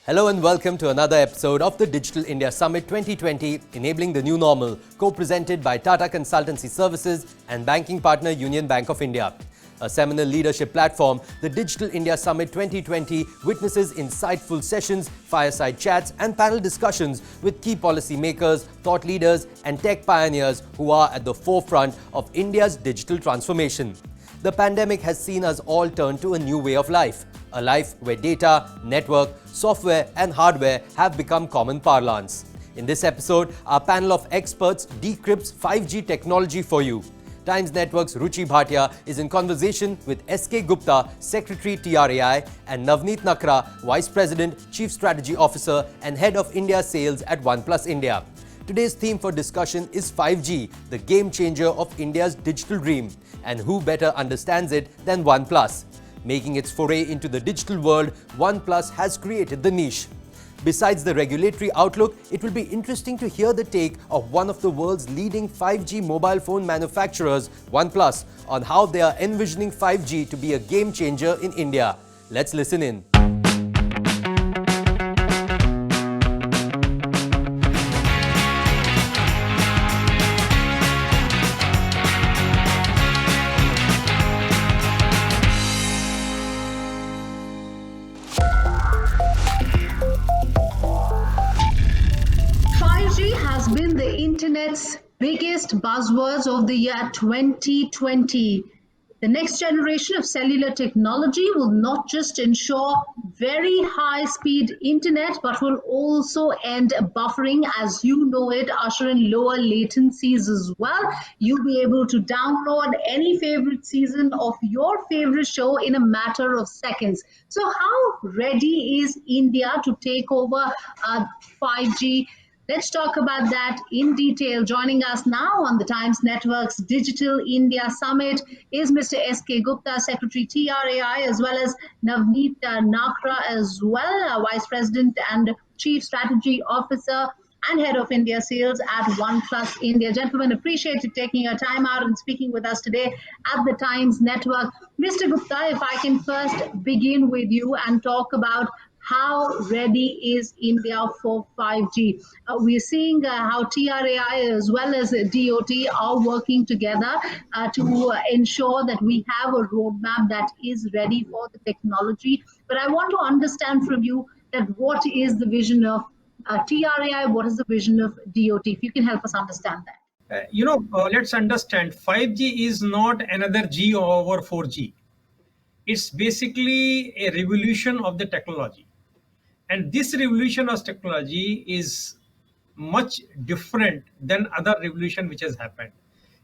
Hello and welcome to another episode of the Digital India Summit 2020, Enabling the New Normal, co-presented by Tata Consultancy Services and banking partner Union Bank of India. A seminal leadership platform, the Digital India Summit 2020 witnesses insightful sessions, fireside chats and panel discussions with key policy makers, thought leaders and tech pioneers who are at the forefront of India's digital transformation. The pandemic has seen us all turn to a new way of life, a life where data, network, software and hardware have become common parlance. In this episode, our panel of experts decrypts 5G technology for you. Times Network's Ruchi Bhatia is in conversation with S.K. Gupta, Secretary TRAI, and Navneet Nakra, Vice President, Chief Strategy Officer and Head of India Sales at OnePlus India. Today's theme for discussion is 5G, the game changer of India's digital dream. And who better understands it than OnePlus? Making its foray into the digital world, OnePlus has created the niche. Besides the regulatory outlook, it will be interesting to hear the take of one of the world's leading 5G mobile phone manufacturers, OnePlus, on how they are envisioning 5G to be a game changer in India. Let's listen in. Internet's biggest buzzwords of the year 2020. The next generation of cellular technology will not just ensure very high speed internet, but will also end buffering as you know it, usher in lower latencies as well. You'll be able to download any favorite season of your favorite show in a matter of seconds. So how ready is India to take over 5G? Let's talk about that in detail. Joining us now on the Times Network's Digital India Summit is Mr. S.K. Gupta, Secretary TRAI, as well as Navneet Nakra as well, Vice President and Chief Strategy Officer and Head of India Sales at OnePlus India. Gentlemen, appreciate you taking your time out and speaking with us today at the Times Network. Mr. Gupta, if I can first begin with you and talk about how ready is India for 5G? We're seeing how TRAI as well as DOT are working together to ensure that we have a roadmap that is ready for the technology. But I want to understand from you that what is the vision of TRAI, what is the vision of DOT? If you can help us understand that. Let's understand 5G is not another G over 4G. It's basically a revolution of the technology. And this revolution of technology is much different than other revolution which has happened.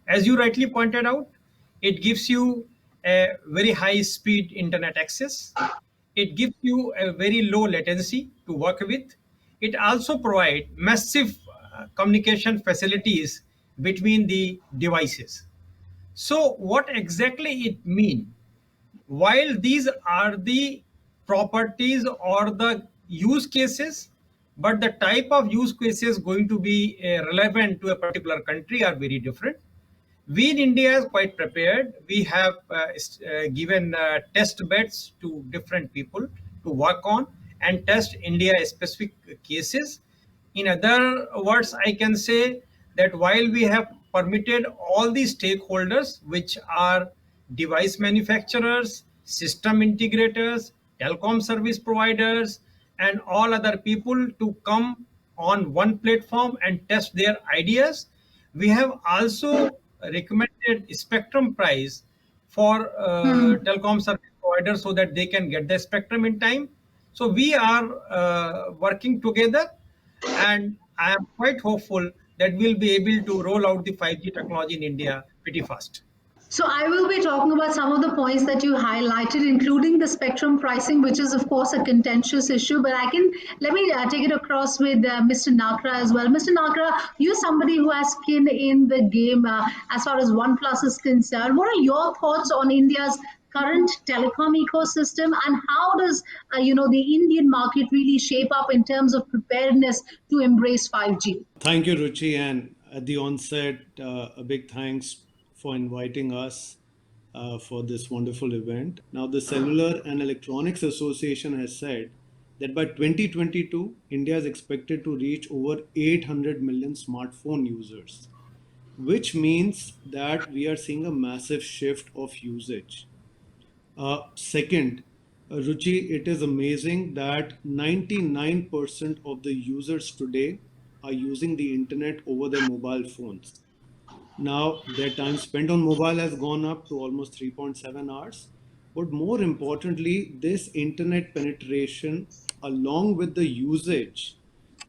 As you rightly pointed out, it gives you a very high speed internet access. It gives you a very low latency to work with. It also provides massive communication facilities between the devices. So what exactly it means? While these are the properties or the use cases, but the type of use cases going to be relevant to a particular country are very different. We in India is quite prepared. We have given test beds to different people to work on and test India specific cases. In other words, I can say that while we have permitted all the stakeholders, which are device manufacturers, system integrators, telecom service providers, and all other people to come on one platform and test their ideas, we have also recommended spectrum price for telecom service providers so that they can get the spectrum in time. So we are working together, and I am quite hopeful that we'll be able to roll out the 5G technology in India pretty fast. So I will be talking about some of the points that you highlighted, including the spectrum pricing, which is of course a contentious issue. But let me take it across with Mr. Nakra as well. Mr. Nakra, you're somebody who has skin in the game as far as OnePlus is concerned. What are your thoughts on India's current telecom ecosystem, and how does the Indian market really shape up in terms of preparedness to embrace 5G? Thank you, Ruchi. And at the onset, a big thanks for inviting us for this wonderful event. Now, the Cellular and Electronics Association has said that by 2022, India is expected to reach over 800 million smartphone users, which means that we are seeing a massive shift of usage. Second, Ruchi, it is amazing that 99% of the users today are using the internet over their mobile phones. Now, their time spent on mobile has gone up to almost 3.7 hours. But more importantly, this internet penetration, along with the usage,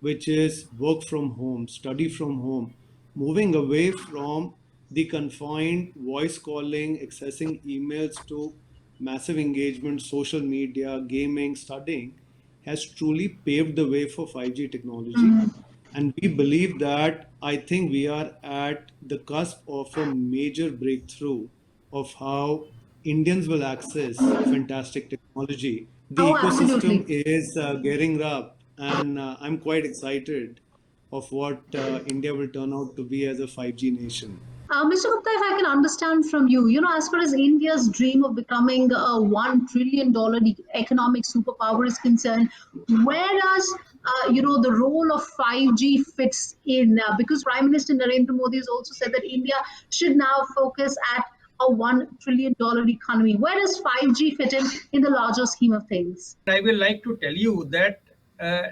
which is work from home, study from home, moving away from the confined voice calling, accessing emails to massive engagement, social media, gaming, studying, has truly paved the way for 5G technology. And we believe that I think we are at the cusp of a major breakthrough of how Indians will access fantastic technology. The Oh, ecosystem absolutely. is gearing up, and I'm quite excited of what India will turn out to be as a 5G nation. Mr. Gupta, if I can understand from you, as far as India's dream of becoming a $1 trillion economic superpower is concerned, where does the role of 5G fits in? Because Prime Minister Narendra Modi has also said that India should now focus at a $1 trillion economy. Where does 5G fit in the larger scheme of things? I will like to tell you that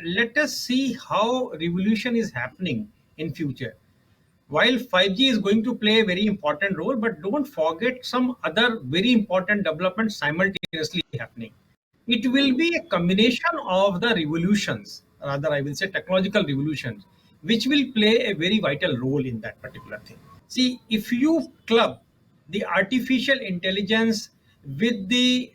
let us see how revolution is happening in future. While 5G is going to play a very important role, but don't forget some other very important developments simultaneously happening. It will be a combination of the revolutions, rather I will say technological revolutions, which will play a very vital role in that particular thing. See, if you club the artificial intelligence with the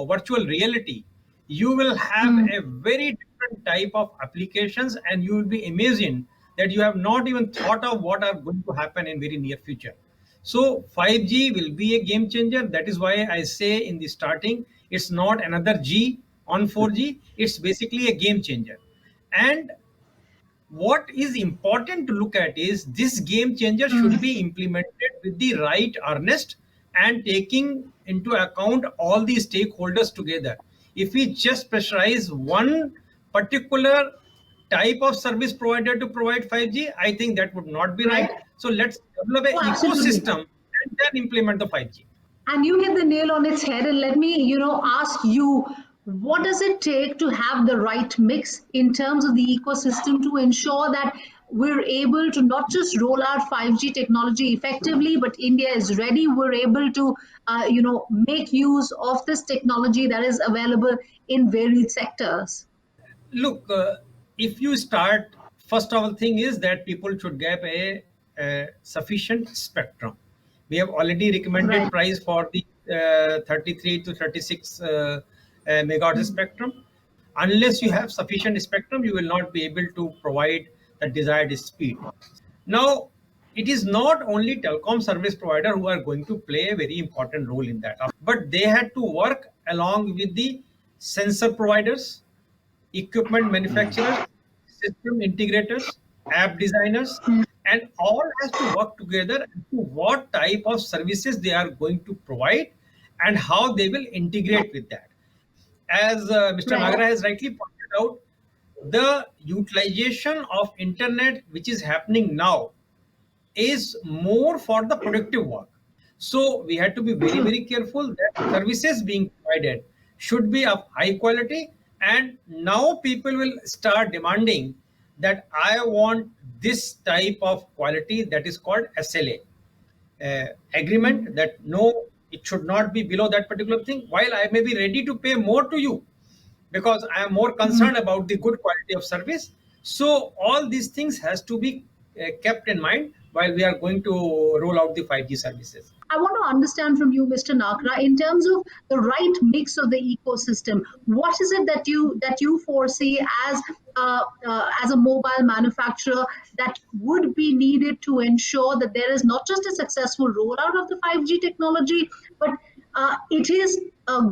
virtual reality, you will have a very different type of applications, and you will be amazing that you have not even thought of what are going to happen in very near future. So 5G will be a game changer. That is why I say in the starting, it's not another G on 4G. It's basically a game changer. And what is important to look at is this game changer should be implemented with the right earnest and taking into account all the stakeholders together. If we just pressurize one particular type of service provider to provide 5G, I think that would not be Right? right. So let's develop an Oh, absolutely. ecosystem and then implement the 5G. And you hit the nail on its head. And let me, ask you, what does it take to have the right mix in terms of the ecosystem to ensure that we're able to not just roll out 5G technology effectively, but India is ready. We're able to, make use of this technology that is available in varied sectors. Look, if you start, first of all, thing is that people should get a sufficient spectrum. We have already recommended Right. price for the 33 to 36 megahertz spectrum. Unless you have sufficient spectrum, you will not be able to provide the desired speed. Now, it is not only telecom service provider who are going to play a very important role in that, but they had to work along with the sensor providers, equipment manufacturers, system integrators, app designers, and all has to work together to what type of services they are going to provide and how they will integrate with that. As Mr. Right. Nagra has rightly pointed out, the utilization of internet which is happening now is more for the productive work. So we had to be very, very careful that services being provided should be of high quality. And now people will start demanding that I want this type of quality, that is called SLA agreement, that no, it should not be below that particular thing. While I may be ready to pay more to you, because I am more concerned about the good quality of service. So all these things has to be kept in mind while we are going to roll out the 5G services. I want to understand from you, Mr. Nakra, in terms of the right mix of the ecosystem. What is it that you foresee as a mobile manufacturer that would be needed to ensure that there is not just a successful rollout of the 5G technology, but it is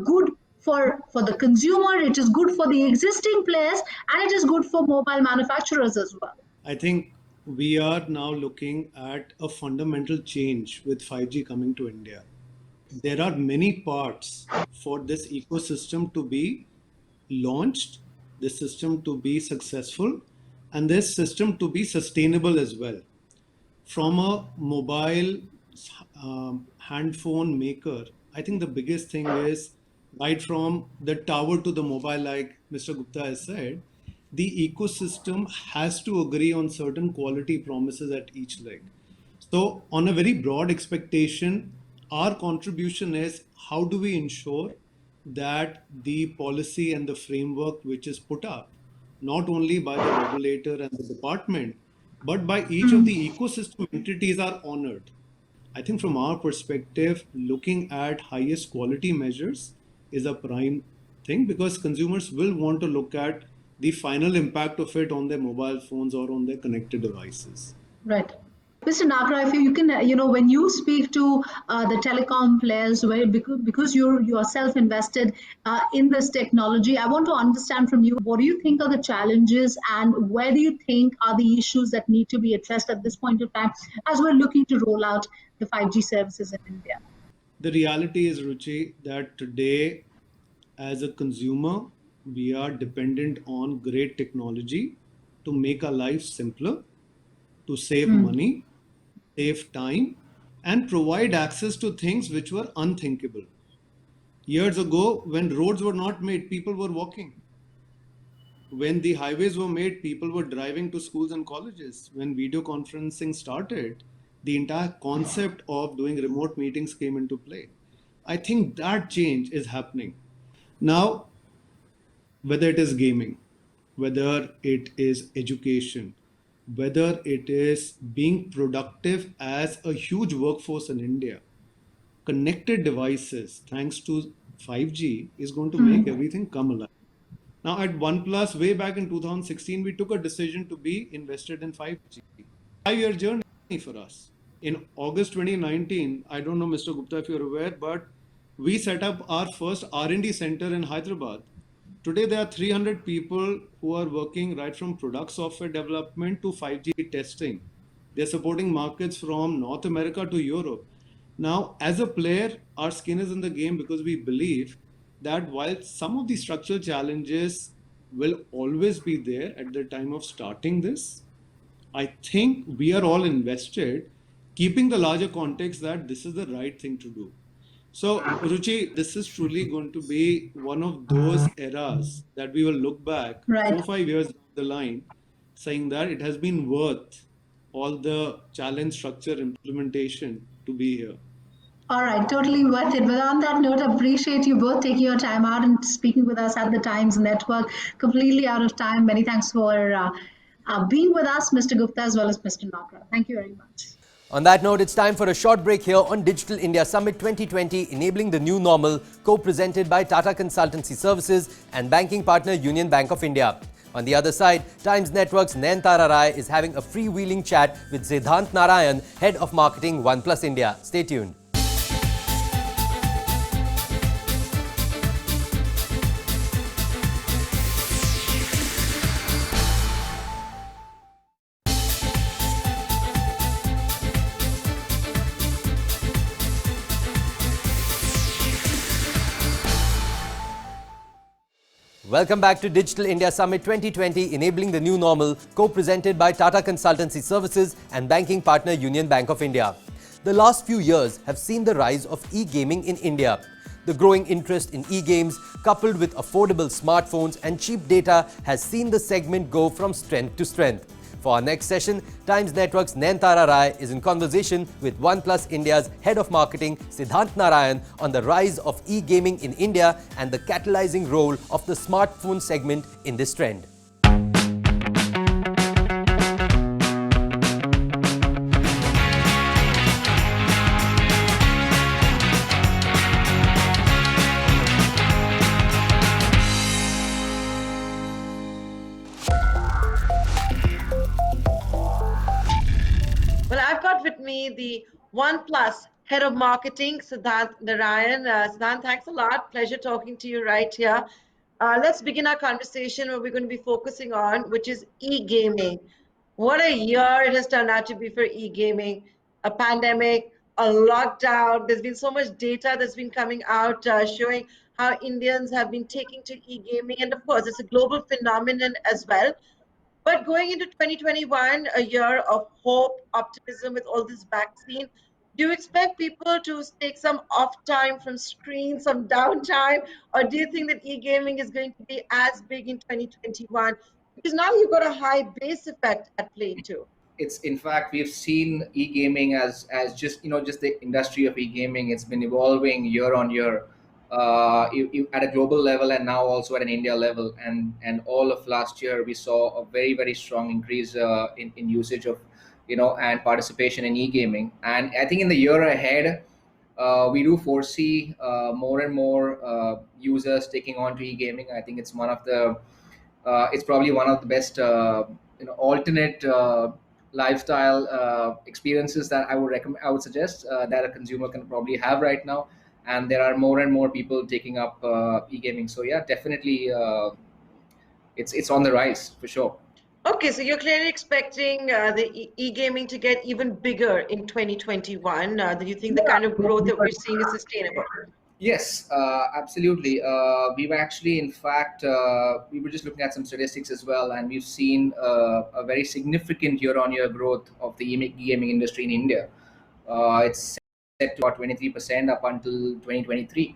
good for the consumer, it is good for the existing players, and it is good for mobile manufacturers as well. I think we are now looking at a fundamental change with 5G coming to India. There are many parts for this ecosystem to be launched, this system to be successful, and this system to be sustainable as well. From a mobile hand phone maker, I think the biggest thing is right from the tower to the mobile, like Mr. Gupta has said, the ecosystem has to agree on certain quality promises at each leg. So, on a very broad expectation, our contribution is how do we ensure that the policy and the framework which is put up, not only by the regulator and the department, but by each of the ecosystem entities are honored. I think from our perspective, looking at highest quality measures is a prime thing because consumers will want to look at the final impact of it on their mobile phones or on their connected devices. Right. Mr. Nagra, if you can, when you speak to the telecom players, where because you're yourself invested in this technology, I want to understand from you, what do you think are the challenges and where do you think are the issues that need to be addressed at this point of time as we're looking to roll out the 5G services in India? The reality is, Ruchi, that today, as a consumer, we are dependent on great technology to make our life simpler, to save money, save time, and provide access to things which were unthinkable. Years ago, when roads were not made, people were walking. When the highways were made, people were driving to schools and colleges. When video conferencing started, the entire concept of doing remote meetings came into play. I think that change is happening. Now, whether it is gaming, whether it is education, whether it is being productive as a huge workforce in India, connected devices, thanks to 5G, is going to make everything come alive. Now, at OnePlus, way back in 2016, we took a decision to be invested in 5G. 5-year journey for us. In August 2019, I don't know, Mr. Gupta, if you're aware, but we set up our first R&D center in Hyderabad. Today, there are 300 people who are working right from product software development to 5G testing. They're supporting markets from North America to Europe. Now, as a player, our skin is in the game because we believe that while some of the structural challenges will always be there at the time of starting this, I think we are all invested, keeping the larger context that this is the right thing to do. So, Ruchi, this is truly going to be one of those eras that we will look back Right. 4 or 5 years down the line, saying that it has been worth all the challenge, structure, implementation to be here. All right, totally worth it. But on that note, appreciate you both taking your time out and speaking with us at the Times Network. Completely out of time. Many thanks for being with us, Mr. Gupta, as well as Mr. Nagra. Thank you very much. On that note, it's time for a short break here on Digital India Summit 2020, Enabling the New Normal, co-presented by Tata Consultancy Services and banking partner Union Bank of India. On the other side, Times Network's Nayanthara Rai is having a freewheeling chat with Siddhant Narayan, Head of Marketing OnePlus India. Stay tuned. Welcome back to Digital India Summit 2020, Enabling the New Normal, co-presented by Tata Consultancy Services and banking partner Union Bank of India. The last few years have seen the rise of e-gaming in India. The growing interest in e-games, coupled with affordable smartphones and cheap data, has seen the segment go from strength to strength. For our next session, Times Network's Nayanthara Rai is in conversation with OnePlus India's Head of Marketing, Siddhant Narayan, on the rise of e-gaming in India and the catalyzing role of the smartphone segment in this trend. Well, I've got with me the OnePlus Head of Marketing, Siddhant Narayan. Siddhant, thanks a lot. Pleasure talking to you right here. Let's begin our conversation where we're going to be focusing on, which is e-gaming. What a year it has turned out to be for e-gaming. A pandemic, a lockdown. There's been so much data that's been coming out showing how Indians have been taking to e-gaming, and of course, it's a global phenomenon as well. But going into 2021, a year of hope, optimism with all this vaccine, do you expect people to take some off time from screens, some downtime, or do you think that e-gaming is going to be as big in 2021? Because now you've got a high base effect at play too. It's, in fact, we've seen e-gaming as just, just the industry of e-gaming. It's been evolving year on year, at a global level, and now also at an India level. And all of last year we saw a very, very strong increase in usage of, and participation in e-gaming. And I think in the year ahead, we do foresee more and more users taking on to e-gaming. I think it's probably one of the best alternate lifestyle experiences that I would suggest that a consumer can probably have right now. And there are more and more people taking up e-gaming. So yeah, definitely, it's on the rise for sure. Okay, so you're clearly expecting the e-gaming to get even bigger in 2021. Do you think the kind of growth that we're seeing is sustainable? Yes, absolutely. We've actually, in fact, we were just looking at some statistics as well, and we've seen a very significant year-on-year growth of the e-gaming industry in India. It's set to about 23% up until 2023.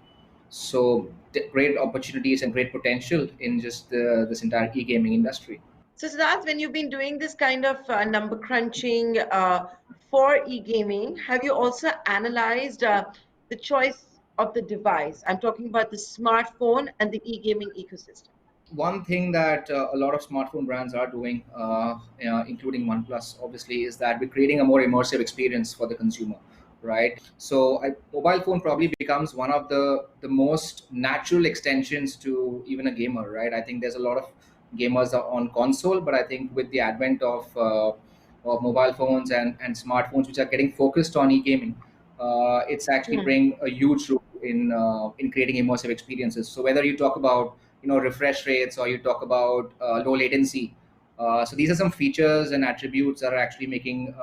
So great opportunities and great potential in just this entire e-gaming industry. So Siddharth, when you've been doing this kind of number crunching for e-gaming, have you also analyzed the choice of the device? I'm talking about the smartphone and the e-gaming ecosystem. One thing that a lot of smartphone brands are doing, including OnePlus, obviously, is that we're creating a more immersive experience for the consumer, right? So mobile phone probably becomes one of the most natural extensions to even a gamer, right? I think there's a lot of gamers are on console, but I think with the advent of mobile phones and smartphones, which are getting focused on e-gaming, it's actually playing a huge role in creating immersive experiences. So whether you talk about refresh rates, or you talk about low latency, so these are some features and attributes that are actually making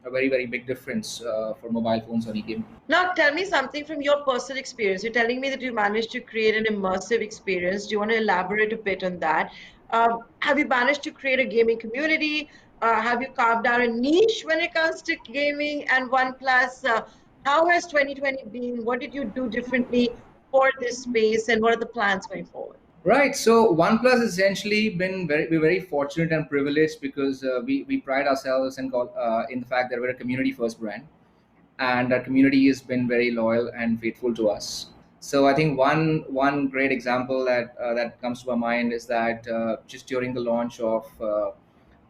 a very, very big difference for mobile phones on e-gaming. Now, tell me something from your personal experience. You're telling me that you managed to create an immersive experience. Do you want to elaborate a bit on that? Have you managed to create a gaming community? Have you carved out a niche when it comes to gaming and OnePlus? How has 2020 been? What did you do differently for this space, and what are the plans going forward? Right. So OnePlus has essentially we're very fortunate and privileged because we pride ourselves in the fact that we're a community first brand, and our community has been very loyal and faithful to us. So I think one great example that comes to my mind is that just during the launch of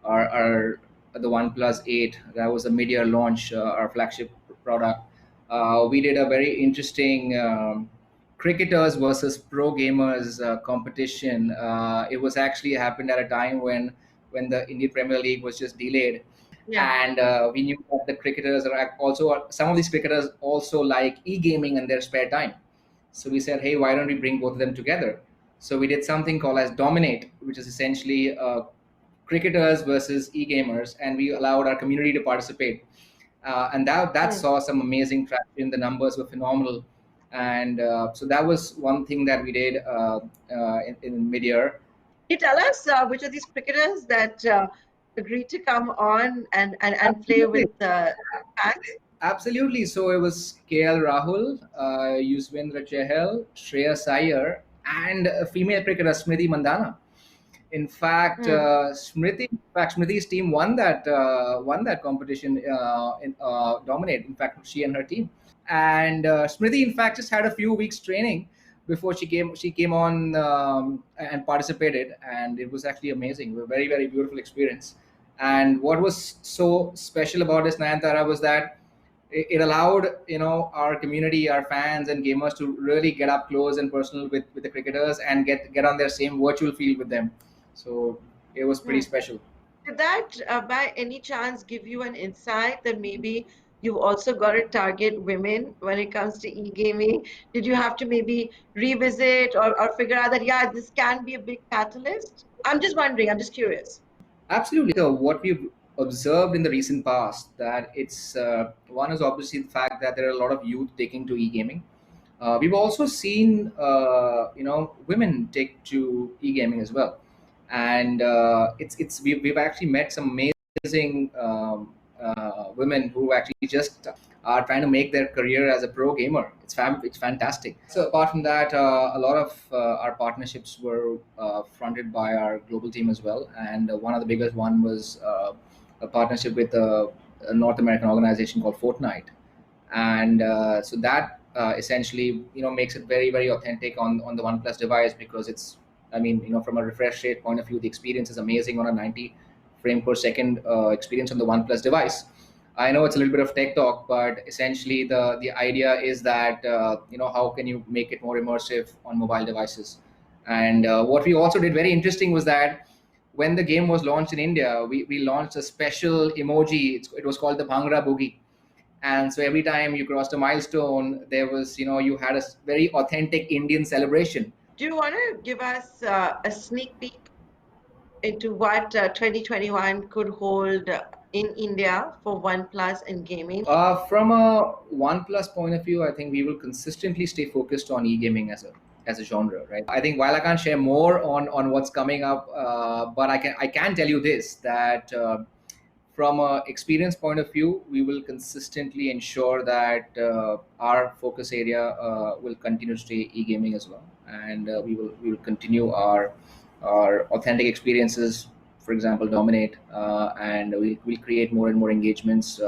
our the OnePlus 8, that was a mid-year launch, our flagship product. We did a very interesting cricketers versus pro gamers competition. It was actually happened at a time when the Indian Premier League was just delayed. Yeah. And we knew that the cricketers are also, some of these cricketers also like e-gaming in their spare time. So we said, hey, why don't we bring both of them together? So we did something called as Dominate, which is essentially cricketers versus e-gamers, and we allowed our community to participate. And that saw some amazing traction. The numbers were phenomenal. And so that was one thing that we did in mid-year. Can you tell us which of these cricketers that agreed to come on and play with fans? Absolutely. So it was KL Rahul, Yuzvendra Chahal, Shreyas Iyer, and a female cricketer, Smriti Mandhana. In fact, Smriti's team won that competition in Dominate. In fact, she and her team. And Smriti, in fact, just had a few weeks training before she came on and participated, and it was actually amazing. A very, very beautiful experience. And what was so special about this, Nayanthara, was that it allowed our community, our fans and gamers to really get up close and personal with the cricketers and get on their same virtual field with them. So it was pretty special. Did that by any chance give you an insight that maybe you've also got to target women when it comes to e-gaming? Did you have to maybe revisit or figure out that, yeah, this can be a big catalyst? I'm just wondering, I'm just curious. Absolutely. So what we've observed in the recent past, that it's one is obviously the fact that there are a lot of youth taking to e-gaming. We've also seen, women take to e-gaming as well, and we've actually met some amazing women who actually just are trying to make their career as a pro gamer. It's fantastic. So apart from that, a lot of our partnerships were fronted by our global team as well, and one of the biggest one was a partnership with a North American organization called Fortnite, and so that essentially makes it very very authentic on the OnePlus device, because it's, I mean, from a refresh rate point of view, the experience is amazing on a 90 frame per second experience on the OnePlus device. I know it's a little bit of tech talk, but essentially the idea is that how can you make it more immersive on mobile devices. And what we also did very interesting was that when the game was launched in India, we launched a special emoji. It was called the Bhangra Boogie. And so every time you crossed a milestone, there was, you had a very authentic Indian celebration. Do you want to give us a sneak peek into what 2021 could hold in India for OnePlus and gaming? From a OnePlus point of view, I think we will consistently stay focused on e-gaming as a genre, right? I think while I can't share more on what's coming up, but I can tell you this, that from a experience point of view, we will consistently ensure that our focus area will continue to stay e-gaming as well, and we will continue our authentic experiences, for example, dominate, and we'll create more and more engagements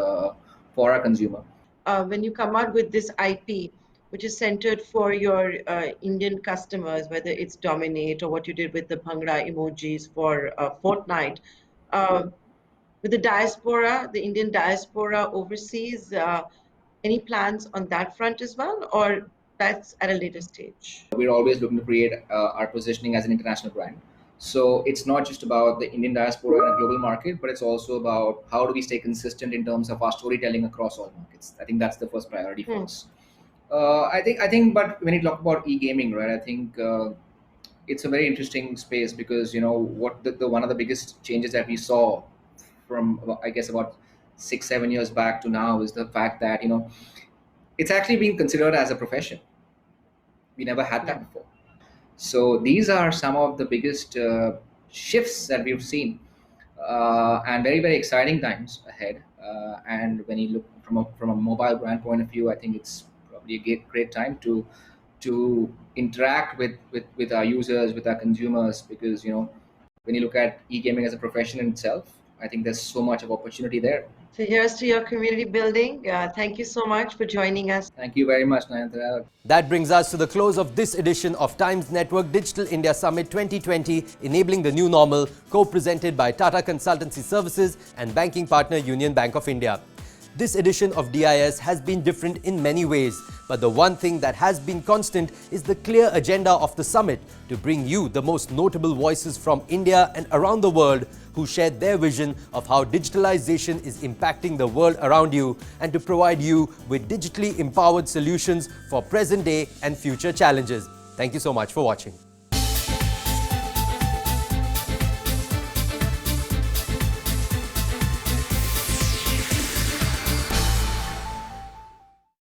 for our consumer. When you come out with this IP, which is centered for your Indian customers, whether it's Dominate or what you did with the Bhangra emojis for Fortnite, with the diaspora, the Indian diaspora overseas, any plans on that front as well, or that's at a later stage? We're always looking to create our positioning as an international brand. So it's not just about the Indian diaspora in a global market, but it's also about how do we stay consistent in terms of our storytelling across all markets. I think that's the first priority for us. I think, but when you talk about e-gaming, right, I think it's a very interesting space, because what the one of the biggest changes that we saw from I guess about 6-7 years back to now is the fact that it's actually being considered as a profession. We never had that before. So these are some of the biggest shifts that we've seen, and very very exciting times ahead. And when you look from a mobile brand point of view, I think it's probably a great time to interact with our users, with our consumers, because when you look at e-gaming as a profession in itself, I think there's so much of opportunity there. So here's to your community building. Thank you so much for joining us. Thank you very much, Nayanthara. That brings us to the close of this edition of Times Network Digital India Summit 2020, Enabling the New Normal, co-presented by Tata Consultancy Services and banking partner Union Bank of India. This edition of DIS has been different in many ways, but the one thing that has been constant is the clear agenda of the summit to bring you the most notable voices from India and around the world who share their vision of how digitalization is impacting the world around you, and to provide you with digitally empowered solutions for present day and future challenges. Thank you so much for watching.